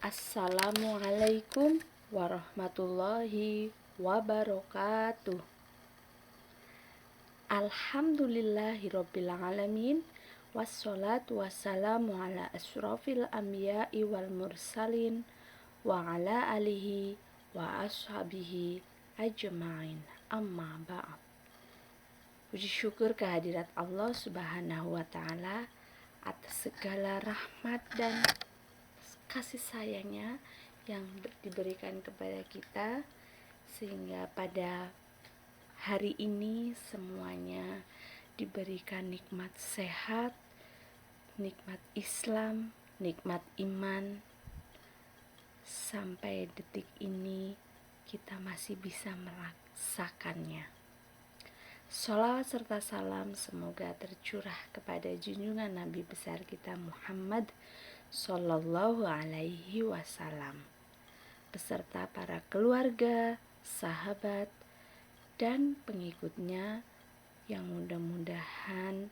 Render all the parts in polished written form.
Assalamualaikum warahmatullahi wabarakatuh. Alhamdulillahirrabbilalamin. Wassalatu wassalamu ala asyrafil anbiya'i wal mursalin wa ala alihi wa ashabihi ajma'in. Amma ba'd. Puji syukur kehadirat Allah Subhanahu wa ta'ala atas segala rahmat dan kasih sayangnya yang diberikan kepada kita, sehingga pada hari ini semuanya diberikan nikmat sehat, nikmat Islam, nikmat iman. Sampai detik ini kita masih bisa merasakannya. Sholawat serta salam semoga tercurah kepada junjungan Nabi besar kita Muhammad Sallallahu alaihi wasallam beserta para keluarga, sahabat, dan pengikutnya yang mudah-mudahan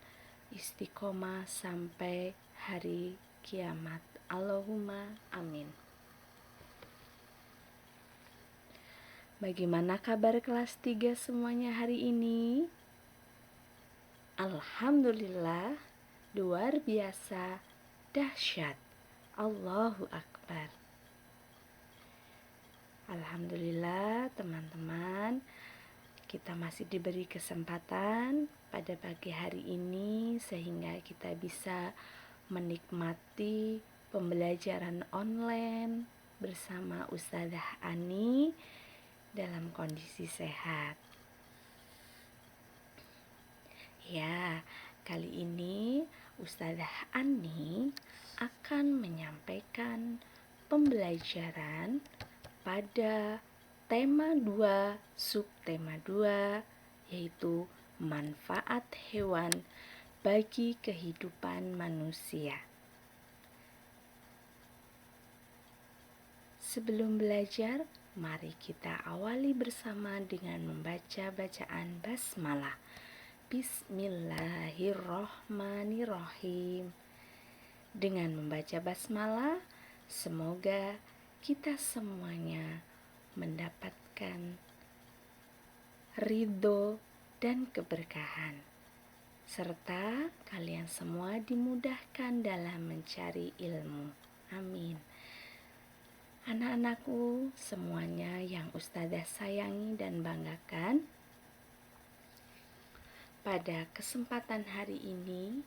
istiqomah sampai hari kiamat. Allahumma amin. Bagaimana kabar kelas 3 semuanya hari ini? Alhamdulillah, luar biasa, dahsyat. Allahu Akbar. Alhamdulillah teman-teman, kita masih diberi kesempatan pada pagi hari ini sehingga kita bisa menikmati pembelajaran online bersama Ustazah Ani dalam kondisi sehat. Ya, kali ini Ustazah Ani akan menyampaikan pembelajaran pada tema 2, subtema 2, yaitu manfaat hewan bagi kehidupan manusia. Sebelum belajar, mari kita awali bersama dengan membaca bacaan basmalah. Bismillahirrohmanirrohim. Dengan membaca basmalah, semoga kita semuanya mendapatkan ridho dan keberkahan, serta kalian semua dimudahkan dalam mencari ilmu. Amin. Anak-anakku semuanya yang Ustazah sayangi dan banggakan, pada kesempatan hari ini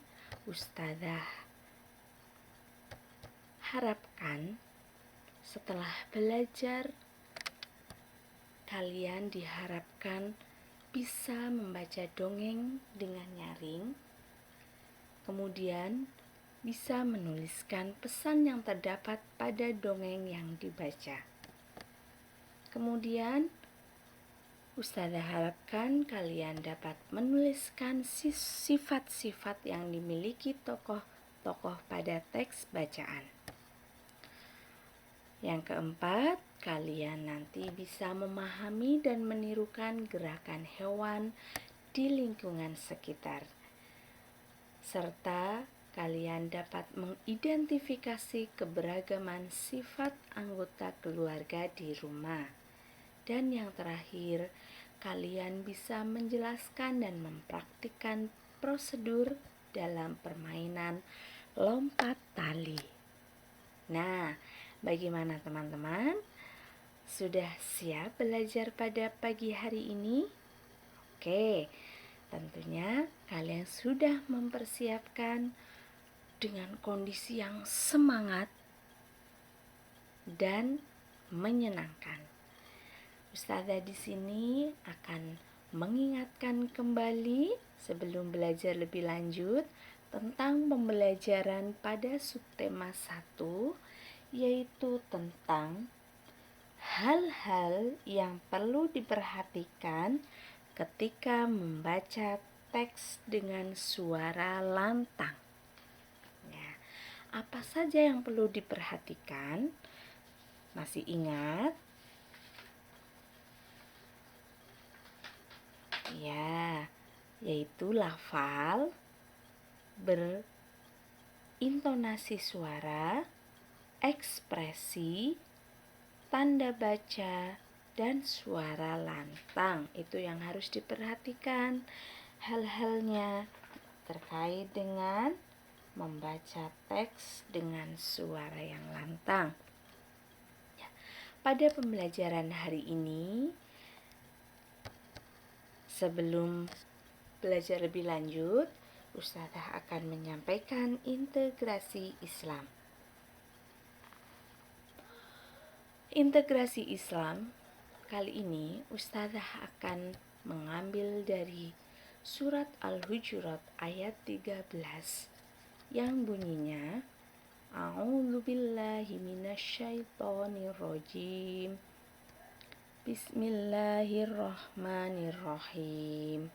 Ustazah harapkan setelah belajar kalian diharapkan bisa membaca dongeng dengan nyaring, kemudian bisa menuliskan pesan yang terdapat pada dongeng yang dibaca. Kemudian Ustazah harapkan kalian dapat menuliskan sifat-sifat yang dimiliki tokoh-tokoh pada teks bacaan. Yang keempat, kalian nanti bisa memahami dan menirukan gerakan hewan di lingkungan sekitar, serta kalian dapat mengidentifikasi keberagaman sifat anggota keluarga di rumah. Dan yang terakhir, kalian bisa menjelaskan dan mempraktikkan prosedur dalam permainan lompat tali. Nah, bagaimana teman-teman? Sudah siap belajar pada pagi hari ini? Oke, tentunya kalian sudah mempersiapkan dengan kondisi yang semangat dan menyenangkan. Ustazah di sini akan mengingatkan kembali sebelum belajar lebih lanjut tentang pembelajaran pada subtema 1, yaitu tentang hal-hal yang perlu diperhatikan ketika membaca teks dengan suara lantang. Ya, apa saja yang perlu diperhatikan? Masih ingat? Ya, yaitu lafal, berintonasi suara, ekspresi, tanda baca, dan suara lantang. Itu yang harus diperhatikan hal-halnya terkait dengan membaca teks dengan suara yang lantang. Pada pembelajaran hari ini, sebelum belajar lebih lanjut, Ustazah akan menyampaikan integrasi Islam. Integrasi Islam kali ini Ustazah akan mengambil dari surat Al-Hujurat ayat 13 yang bunyinya A'udzubillahi minasyaitonirrajim. Bismillahirrahmanirrahim.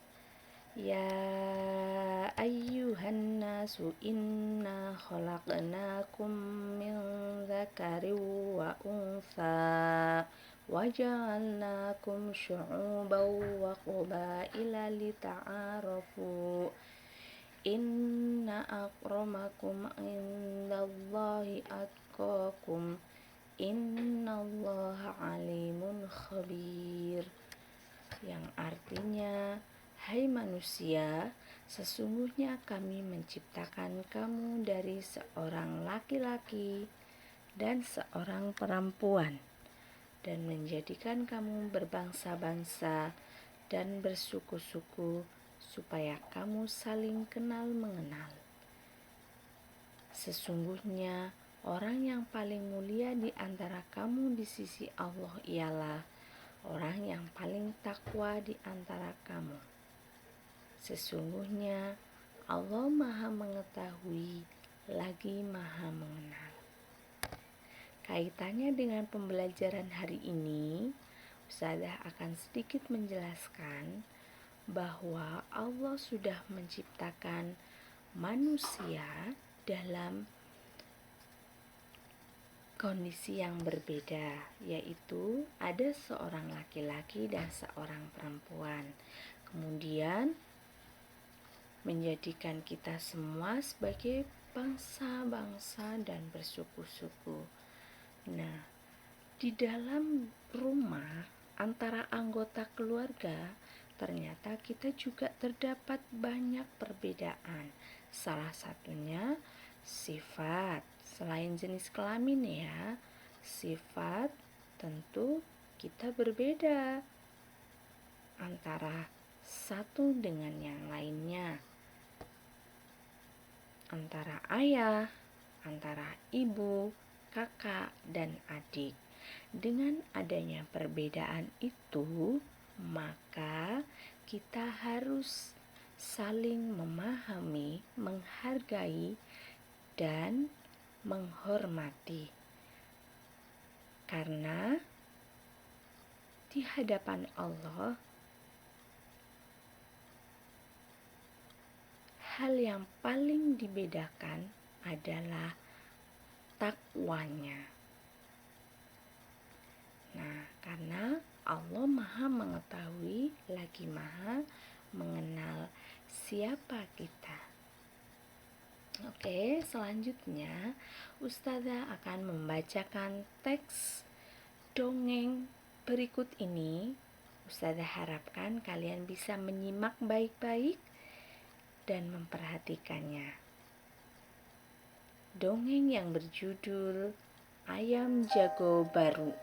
Ya ayyuhan nasu inna khalaqnakum min dzakarin wa untha wa ja'alnakum syu'uban wa qabaila lita'arafu. Inna akramakum indallahi atqakum. Innallaha alimun khabir. Yang artinya, hai manusia, sesungguhnya kami menciptakan kamu dari seorang laki-laki dan seorang perempuan dan menjadikan kamu berbangsa-bangsa dan bersuku-suku supaya kamu saling kenal mengenal. Sesungguhnya orang yang paling mulia di antara kamu di sisi Allah ialah orang yang paling takwa di antara kamu. Sesungguhnya Allah Maha Mengetahui lagi Maha Mengenal. Kaitannya dengan pembelajaran hari ini, Ustazah akan sedikit menjelaskan bahwa Allah sudah menciptakan manusia dalam kondisi yang berbeda, yaitu ada seorang laki-laki dan seorang perempuan. Kemudian menjadikan kita semua sebagai bangsa-bangsa dan bersuku-suku. Nah, di dalam rumah antara anggota keluarga ternyata kita juga terdapat banyak perbedaan. Salah satunya sifat. Selain jenis kelamin ya, sifat tentu kita berbeda antara satu dengan yang lainnya. Antara ayah, antara ibu, kakak, dan adik. Dengan adanya perbedaan itu, maka kita harus saling memahami, menghargai, dan menghormati. Karena di hadapan Allah, hal yang paling dibedakan adalah takwanya. Nah, karena Allah Maha Mengetahui lagi Maha Mengenal siapa kita. Oke, selanjutnya Ustazah akan membacakan teks dongeng berikut ini. Ustazah harapkan kalian bisa menyimak baik-baik dan memperhatikannya. Dongeng yang berjudul Ayam Jago Baru.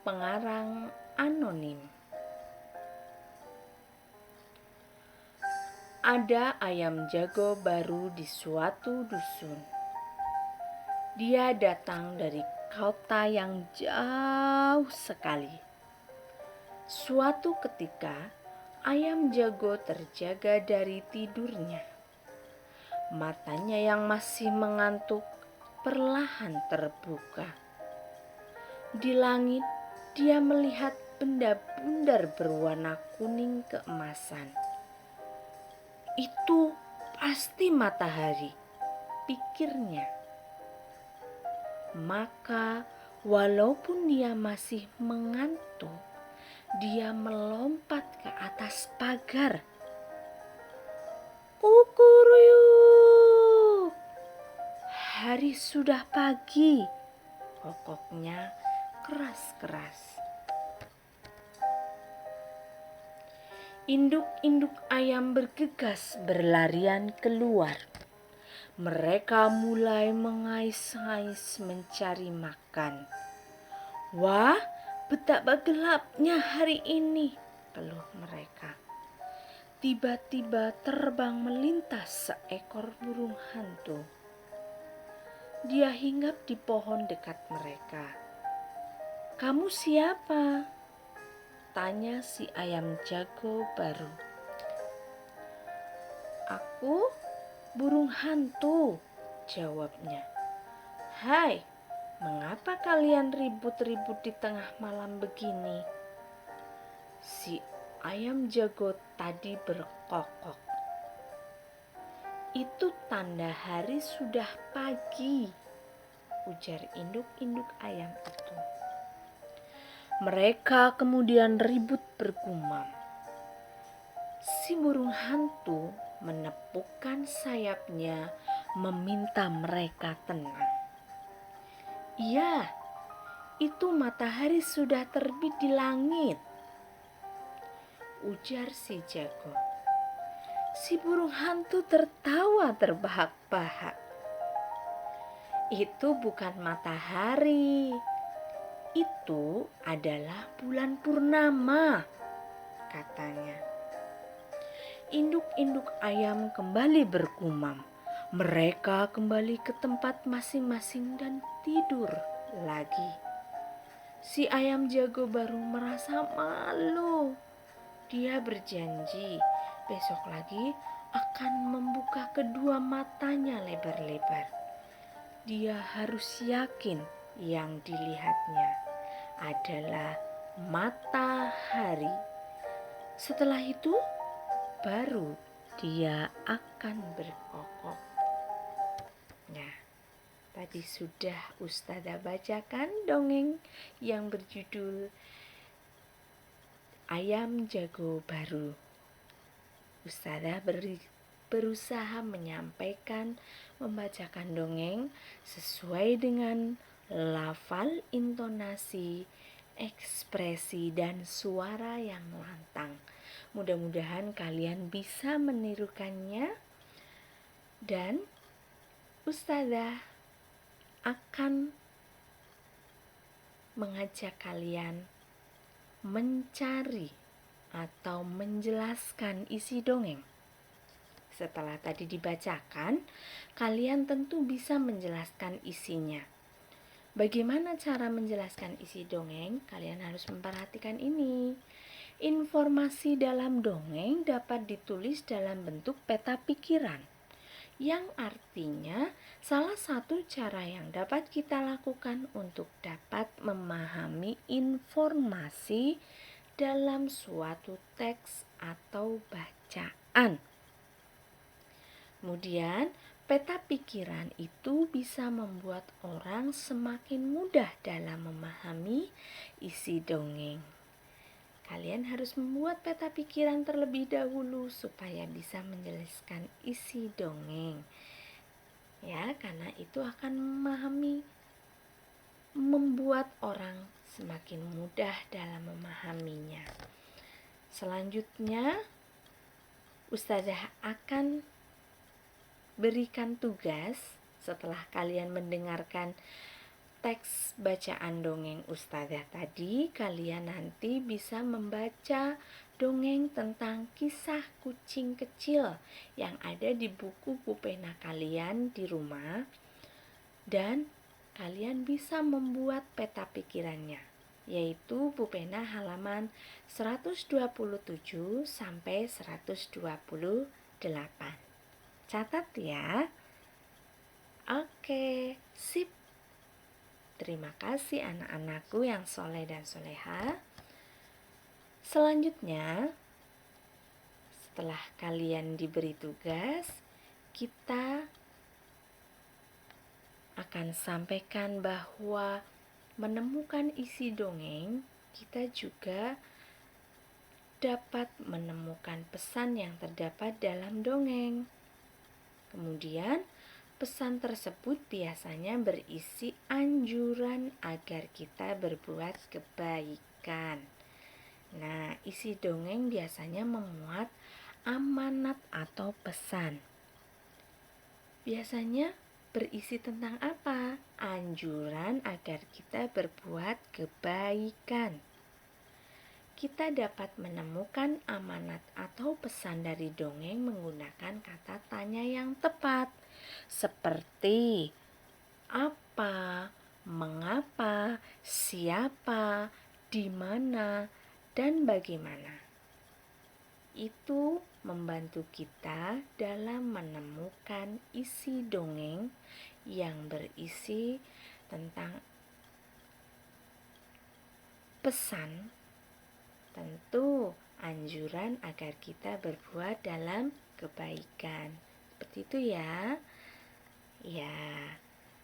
Pengarang anonim. Ada ayam jago baru di suatu dusun. Dia datang dari kota yang jauh sekali. Suatu ketika, ayam jago terjaga dari tidurnya. Matanya yang masih mengantuk perlahan terbuka. Di langit, dia melihat benda bundar berwarna kuning keemasan. Itu pasti matahari, pikirnya. Maka walaupun dia masih mengantuk, dia melompat ke atas pagar. Kukuruyuk! Hari matahari sudah pagi, kokoknya keras-keras. Induk-induk ayam bergegas berlarian keluar. Mereka mulai mengais-ngais mencari makan. Wah, betapa gelapnya hari ini, keluh mereka. Tiba-tiba terbang melintas seekor burung hantu. Dia hinggap di pohon dekat mereka. "Kamu siapa?" tanya si ayam jago baru. "Aku burung hantu," jawabnya. "Hai, mengapa kalian ribut-ribut di tengah malam begini?" Si ayam jago tadi berkokok. "Itu tanda hari sudah pagi," ujar induk-induk ayam itu. Mereka kemudian ribut bergumam. Si burung hantu menepukkan sayapnya meminta mereka tenang. "Iya, itu matahari sudah terbit di langit," ujar si jago. Si burung hantu tertawa terbahak-bahak. "Itu bukan matahari, itu adalah bulan purnama," katanya. Induk-induk ayam kembali bergumam. Mereka kembali ke tempat masing-masing dan tidur lagi. Si ayam jago baru merasa malu. Dia berjanji besok lagi akan membuka kedua matanya lebar-lebar. Dia harus yakin yang dilihatnya adalah matahari. Setelah itu baru dia akan berkokok. Nah, tadi sudah Ustazah bacakan dongeng yang berjudul Ayam Jago Baru. Ustazah berusaha menyampaikan, membacakan dongeng sesuai dengan lafal, intonasi, ekspresi, dan suara yang lantang. Mudah-mudahan kalian bisa menirukannya, dan Ustazah akan mengajak kalian mencari atau menjelaskan isi dongeng. Setelah tadi dibacakan, kalian tentu bisa menjelaskan isinya. Bagaimana cara menjelaskan isi dongeng? Kalian harus memperhatikan ini. Informasi dalam dongeng dapat ditulis dalam bentuk peta pikiran, yang artinya salah satu cara yang dapat kita lakukan untuk dapat memahami informasi dalam suatu teks atau bacaan. Kemudian, peta pikiran itu bisa membuat orang semakin mudah dalam memahami isi dongeng. Kalian harus membuat peta pikiran terlebih dahulu supaya bisa menjelaskan isi dongeng. Ya, karena itu akan membuat orang semakin mudah dalam memahaminya. Selanjutnya, Ustazah akan berikan tugas setelah kalian mendengarkan teks bacaan dongeng Ustazah tadi. Kalian nanti bisa membaca dongeng tentang kisah kucing kecil yang ada di buku pulpena kalian di rumah, dan kalian bisa membuat peta pikirannya, yaitu pulpena halaman 127 sampai 128. Catat ya. Oke, sip. Terima kasih anak-anakku yang soleh dan soleha. Selanjutnya, setelah kalian diberi tugas, kita akan sampaikan bahwa menemukan isi dongeng, kita juga dapat menemukan pesan yang terdapat dalam dongeng. Kemudian, Pesan tersebut biasanya berisi anjuran agar kita berbuat kebaikan. Nah, isi dongeng biasanya memuat amanat atau pesan. Biasanya berisi tentang apa? Anjuran agar kita berbuat kebaikan. Kita dapat menemukan amanat atau pesan dari dongeng menggunakan kata tanya yang tepat, seperti apa, mengapa, siapa, di mana, dan bagaimana. Itu membantu kita dalam menemukan isi dongeng yang berisi tentang pesan, tentu anjuran agar kita berbuat dalam kebaikan. Seperti itu ya. Ya,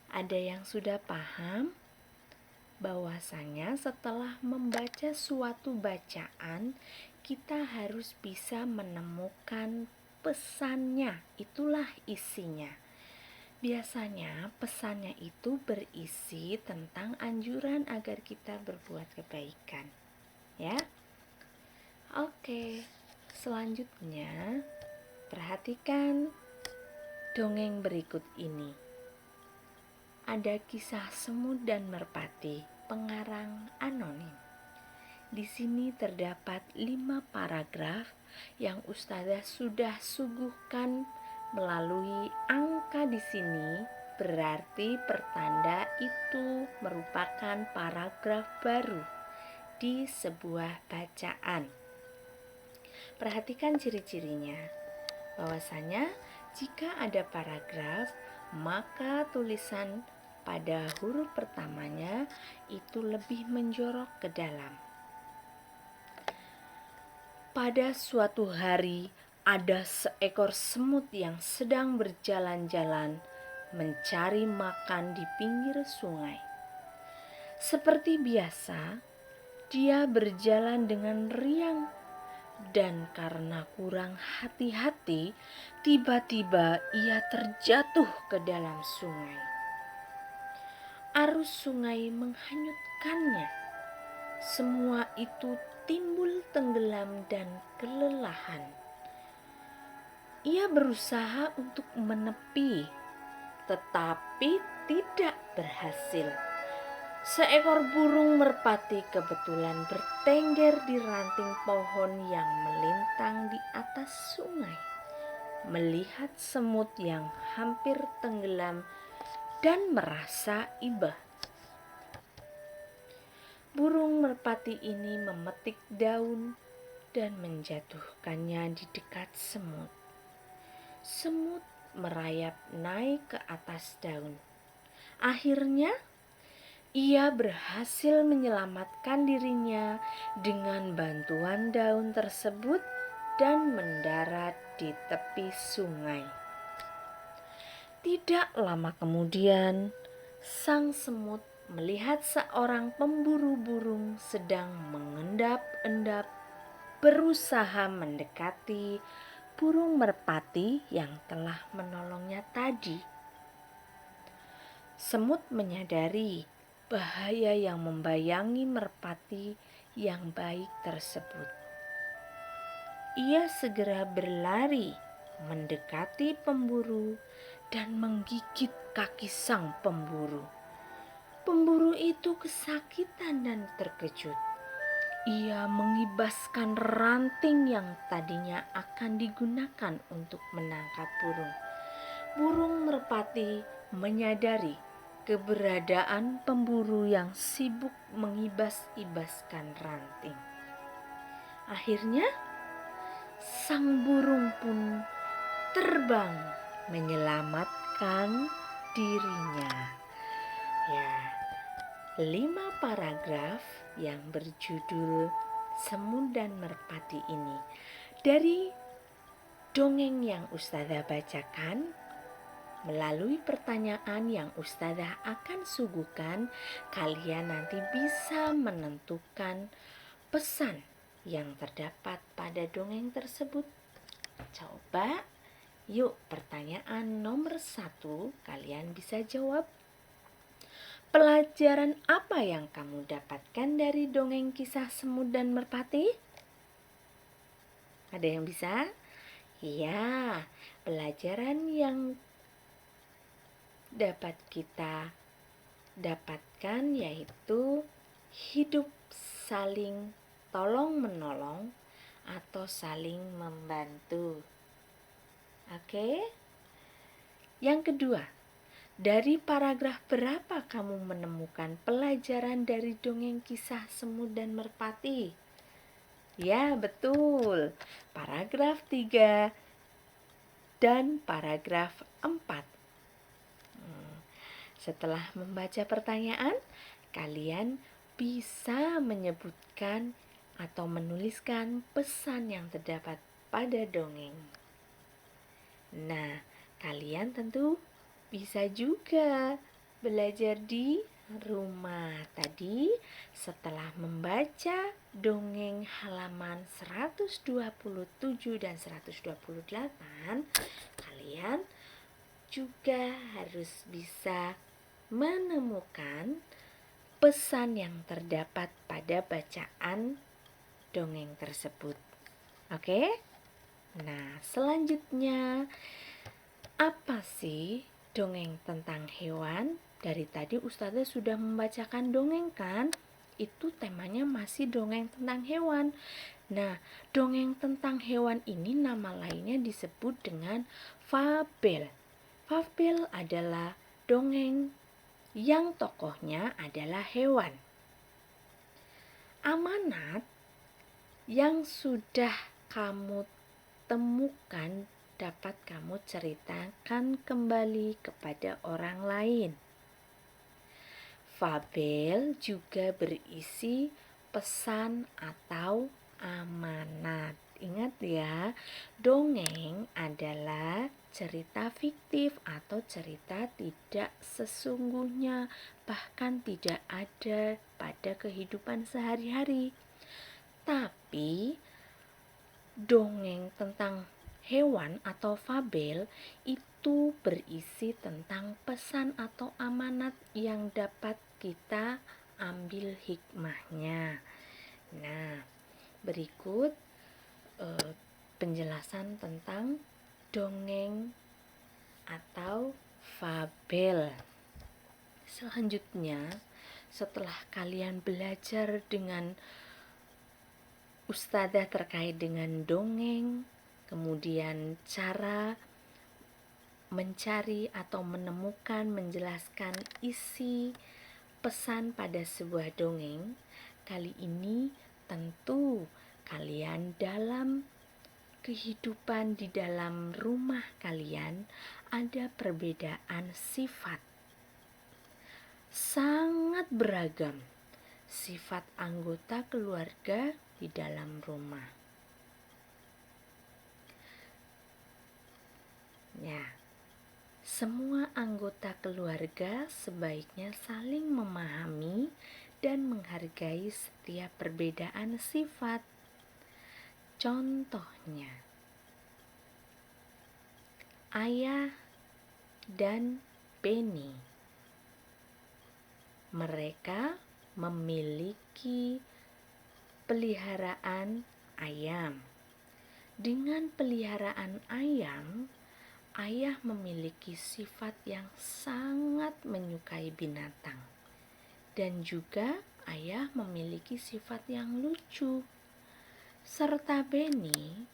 ada yang sudah paham bahwasanya setelah membaca suatu bacaan, kita harus bisa menemukan pesannya, itulah isinya. Biasanya pesannya itu berisi tentang anjuran agar kita berbuat kebaikan. Ya. Oke, selanjutnya perhatikan dongeng berikut ini. Ada kisah semut dan merpati, pengarang anonim. Di sini terdapat 5 paragraf yang Ustazah sudah suguhkan melalui angka di sini, berarti pertanda itu merupakan paragraf baru di sebuah bacaan. Perhatikan ciri-cirinya, bahwasanya jika ada paragraf, maka tulisan pada huruf pertamanya itu lebih menjorok ke dalam. Pada suatu hari, ada seekor semut yang sedang berjalan-jalan mencari makan di pinggir sungai. Seperti biasa, dia berjalan dengan riang dan karena kurang hati-hati, tiba-tiba ia terjatuh ke dalam sungai. Arus sungai menghanyutkannya. Semua itu timbul tenggelam dan kelelahan. Ia berusaha untuk menepi, tetapi tidak berhasil. Seekor burung merpati kebetulan bertengger di ranting pohon yang melintang di atas sungai. Melihat semut yang hampir tenggelam dan merasa iba, burung merpati ini memetik daun dan menjatuhkannya di dekat semut. Semut merayap naik ke atas daun. Akhirnya ia berhasil menyelamatkan dirinya dengan bantuan daun tersebut dan mendarat di tepi sungai. Tidak lama kemudian, sang semut melihat seorang pemburu burung sedang mengendap-endap berusaha mendekati burung merpati yang telah menolongnya tadi. Semut menyadari bahaya yang membayangi merpati yang baik tersebut. Ia segera berlari mendekati pemburu dan menggigit kaki sang pemburu. Pemburu itu kesakitan dan terkejut. Ia mengibaskan ranting yang tadinya akan digunakan untuk menangkap burung. Burung merpati menyadari keberadaan pemburu yang sibuk mengibas-ibaskan ranting. Akhirnya, sang burung pun terbang menyelamatkan dirinya. Ya, 5 paragraf yang berjudul Semut dan Merpati ini dari dongeng yang Ustazah bacakan. Melalui pertanyaan yang Ustazah akan suguhkan, kalian nanti bisa menentukan pesan yang terdapat pada dongeng tersebut. Coba Yuk, pertanyaan nomor 1 kalian bisa jawab. Pelajaran apa yang kamu dapatkan dari dongeng kisah semut dan merpati? Ada yang bisa? Ya, pelajaran yang dapat kita dapatkan yaitu hidup saling tolong-menolong atau saling membantu. Oke? Yang kedua, dari paragraf berapa kamu menemukan pelajaran dari dongeng kisah semut dan merpati? Ya, betul. Paragraf 3 dan paragraf 4. Setelah membaca pertanyaan, kalian bisa menyebutkan atau menuliskan pesan yang terdapat pada dongeng. Nah, kalian tentu bisa juga belajar di rumah. Tadi setelah membaca dongeng halaman 127 dan 128, kalian juga harus bisa menemukan pesan yang terdapat pada bacaan dongeng tersebut. Oke? Nah, selanjutnya apa sih dongeng tentang hewan? Dari tadi Ustazah sudah membacakan dongeng kan? Itu temanya masih dongeng tentang hewan. Nah, dongeng tentang hewan ini nama lainnya disebut dengan fabel. Fabel adalah dongeng yang tokohnya adalah hewan. Amanat yang sudah kamu temukan dapat kamu ceritakan kembali kepada orang lain. Fabel juga berisi pesan atau amanat. Ingat ya, dongeng adalah cerita fiktif atau cerita tidak sesungguhnya, bahkan tidak ada pada kehidupan sehari-hari. Tapi dongeng tentang hewan atau fabel itu berisi tentang pesan atau amanat yang dapat kita ambil hikmahnya. Nah, berikut penjelasan tentang dongeng atau fabel. Selanjutnya, setelah kalian belajar dengan Ustazah terkait dengan dongeng, kemudian cara mencari atau menemukan, menjelaskan isi pesan pada sebuah dongeng, kali ini tentu kalian dalam kehidupan di dalam rumah kalian ada perbedaan sifat. Sangat beragam sifat anggota keluarga di dalam rumah. Ya, semua anggota keluarga sebaiknya saling memahami dan menghargai setiap perbedaan sifat. Contohnya, Ayah dan Benny. Mereka memiliki peliharaan ayam. Dengan peliharaan ayam, Ayah memiliki sifat yang sangat menyukai binatang. Dan juga Ayah memiliki sifat yang lucu. Serta Benny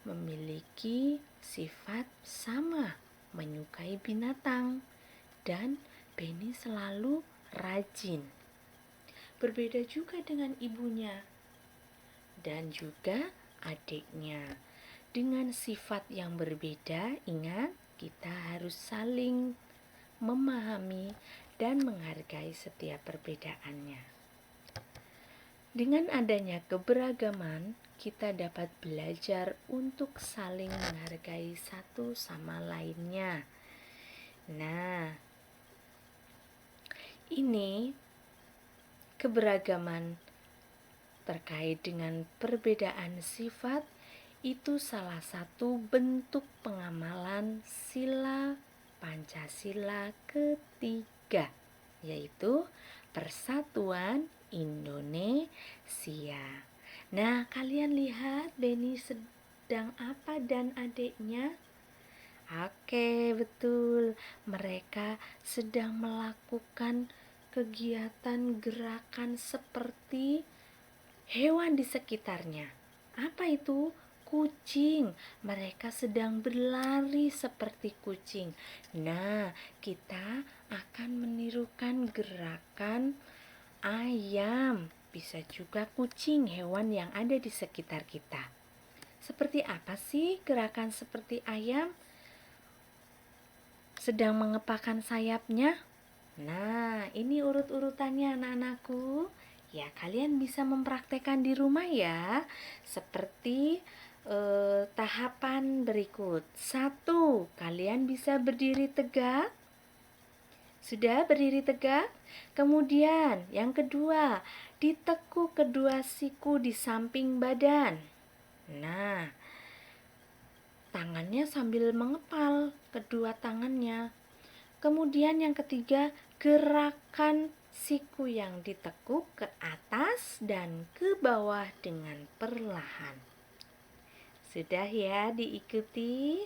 memiliki sifat sama, menyukai binatang. Dan Benny selalu rajin. Berbeda juga dengan ibunya dan juga adiknya. Dengan sifat yang berbeda, ingat kita harus saling memahami dan menghargai setiap perbedaannya. Dengan adanya keberagaman, kita dapat belajar untuk saling menghargai satu sama lainnya. Nah, ini keberagaman terkait dengan perbedaan sifat Itu salah satu bentuk pengamalan sila Pancasila ketiga, yaitu Persatuan Indonesia. Nah, kalian lihat Beni sedang apa dan adiknya? Oke, betul. Mereka sedang melakukan kegiatan gerakan seperti hewan di sekitarnya. Apa itu? Kucing. Mereka sedang berlari seperti kucing. Nah, kita akan menirukan gerakan ayam. Bisa juga kucing, hewan yang ada di sekitar kita. Seperti apa sih gerakan seperti ayam? Sedang mengepakkan sayapnya. Nah, ini urut-urutannya anak-anakku. Ya, kalian bisa mempraktekkan di rumah ya. Seperti tahapan berikut. 1, kalian bisa berdiri tegak. Sudah berdiri tegak? Kemudian, yang kedua, ditekuk kedua siku di samping badan. Nah, tangannya sambil mengepal kedua tangannya. Kemudian yang ketiga, gerakan siku yang ditekuk ke atas dan ke bawah dengan perlahan. Sudah ya diikuti?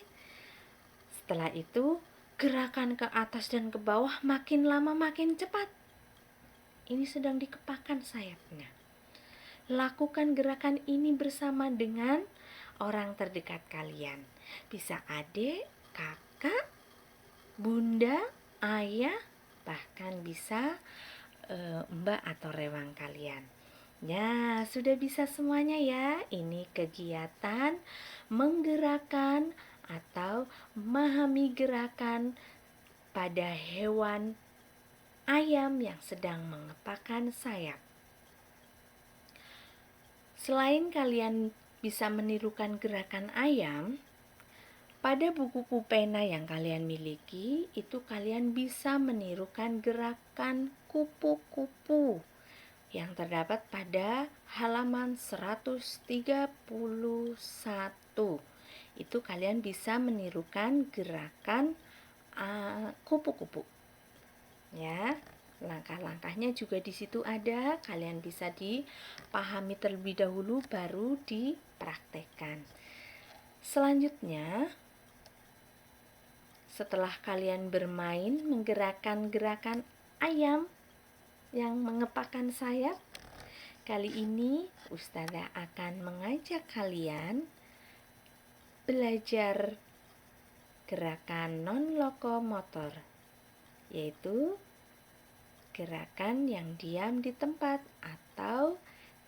Setelah itu, gerakan ke atas dan ke bawah makin lama makin cepat. Ini sedang dikepakkan sayapnya. Lakukan gerakan ini bersama dengan orang terdekat kalian. Bisa adik, kakak, bunda, ayah, bahkan bisa mbak atau rewang kalian. Ya, sudah bisa semuanya ya. Ini kegiatan menggerakkan atau memahami gerakan pada hewan ayam yang sedang mengepakkan sayap. Selain kalian bisa menirukan gerakan ayam, pada buku pulpena yang kalian miliki, itu kalian bisa menirukan gerakan kupu-kupu yang terdapat pada halaman 131. Itu kalian bisa menirukan gerakan kupu-kupu. Ya, langkah-langkahnya juga di situ ada. Kalian bisa dipahami terlebih dahulu baru dipraktekkan. Selanjutnya, setelah kalian bermain menggerakkan gerakan ayam yang mengepakkan sayap, kali ini Ustazah akan mengajak kalian belajar gerakan non-lokomotor, yaitu gerakan yang diam di tempat atau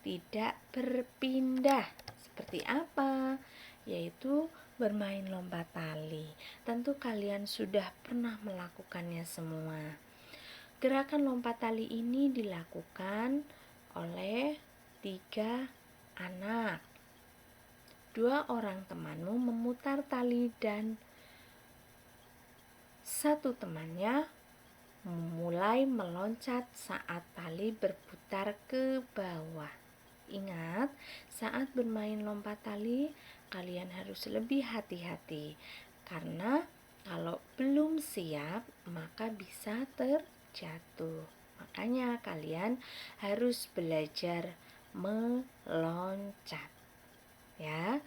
tidak berpindah. Seperti apa? Yaitu bermain lompat tali. Tentu kalian sudah pernah melakukannya semua. Gerakan lompat tali ini dilakukan oleh 3 anak. 2 orang temanmu memutar tali dan 1 temannya mulai meloncat saat tali berputar ke bawah. Ingat, saat bermain lompat tali, kalian harus lebih hati-hati. Karena kalau belum siap, maka bisa terjatuh. Makanya kalian harus belajar meloncat. Ya,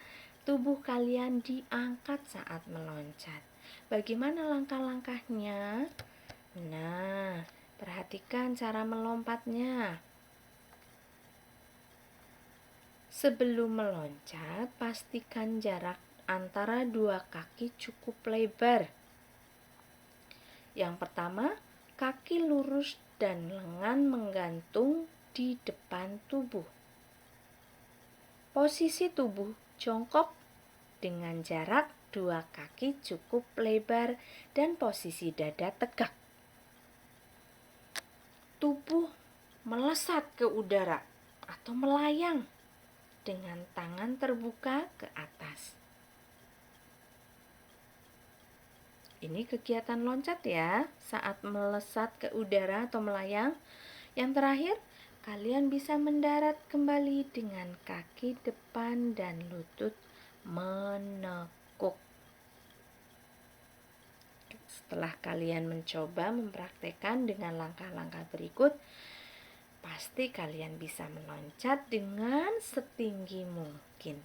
tubuh kalian diangkat saat meloncat. Bagaimana langkah-langkahnya? Nah, perhatikan cara melompatnya. Sebelum meloncat, pastikan jarak antara 2 kaki cukup lebar. Yang pertama, kaki lurus dan lengan menggantung di depan tubuh. Posisi tubuh jongkok dengan jarak 2 kaki cukup lebar dan posisi dada tegak. Tubuh melesat ke udara atau melayang dengan tangan terbuka ke atas. Ini kegiatan loncat ya, saat melesat ke udara atau melayang. Yang terakhir, kalian bisa mendarat kembali dengan kaki depan dan lutut menekuk. Setelah kalian mencoba mempraktekkan dengan langkah-langkah berikut, pasti kalian bisa meloncat dengan setinggi mungkin.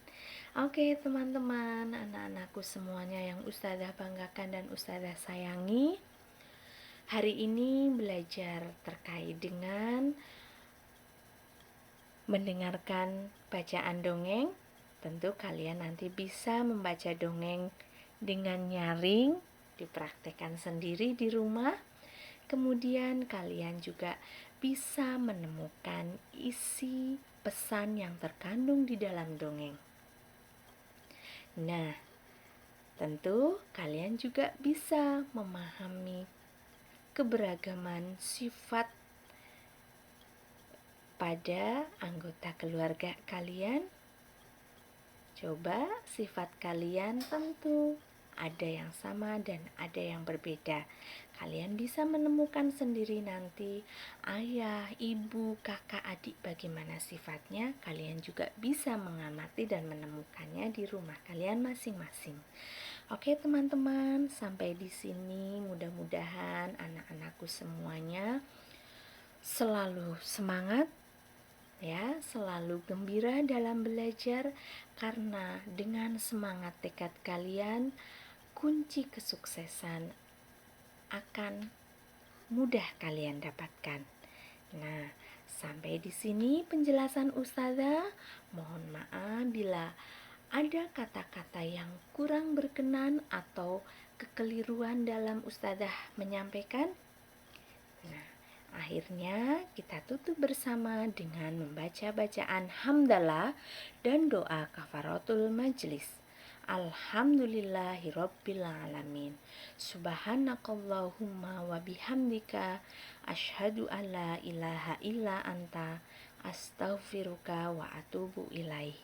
Oke teman-teman, anak-anakku semuanya yang Ustazah banggakan dan Ustazah sayangi, hari ini belajar terkait dengan mendengarkan bacaan dongeng. Tentu kalian nanti bisa membaca dongeng dengan nyaring, dipraktekkan sendiri di rumah. Kemudian kalian juga bisa menemukan isi pesan yang terkandung di dalam dongeng. Nah, tentu kalian juga bisa memahami keberagaman sifat pada anggota keluarga kalian. Coba sifat kalian tentu ada yang sama dan ada yang berbeda. Kalian bisa menemukan sendiri nanti ayah, ibu, kakak, adik bagaimana sifatnya. Kalian juga bisa mengamati dan menemukannya di rumah kalian masing-masing. Oke teman-teman, sampai di sini mudah-mudahan anak-anakku semuanya selalu semangat, ya, selalu gembira dalam belajar, karena dengan semangat tekad kalian, kunci kesuksesan akan mudah kalian dapatkan. Nah, sampai di sini penjelasan Ustazah. Mohon maaf bila ada kata-kata yang kurang berkenan atau kekeliruan dalam Ustazah menyampaikan. Nah, akhirnya kita tutup bersama dengan membaca bacaan hamdalah dan doa kafaratul majlis. Alhamdulillahirabbil alamin. Subhanakallahumma wa bihamdika asyhadu an la ilaha illa anta astaghfiruka wa atubu ilaih.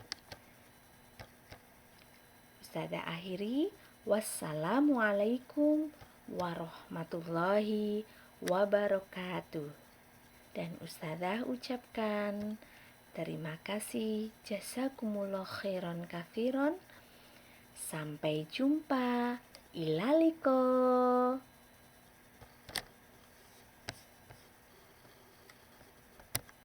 Ustazah akhiri, wassalamualaikum warahmatullahi wabarakatuh. Dan Ustazah ucapkan terima kasih, jazakumullah khairan katsiran. Sampai jumpa, ilaliko.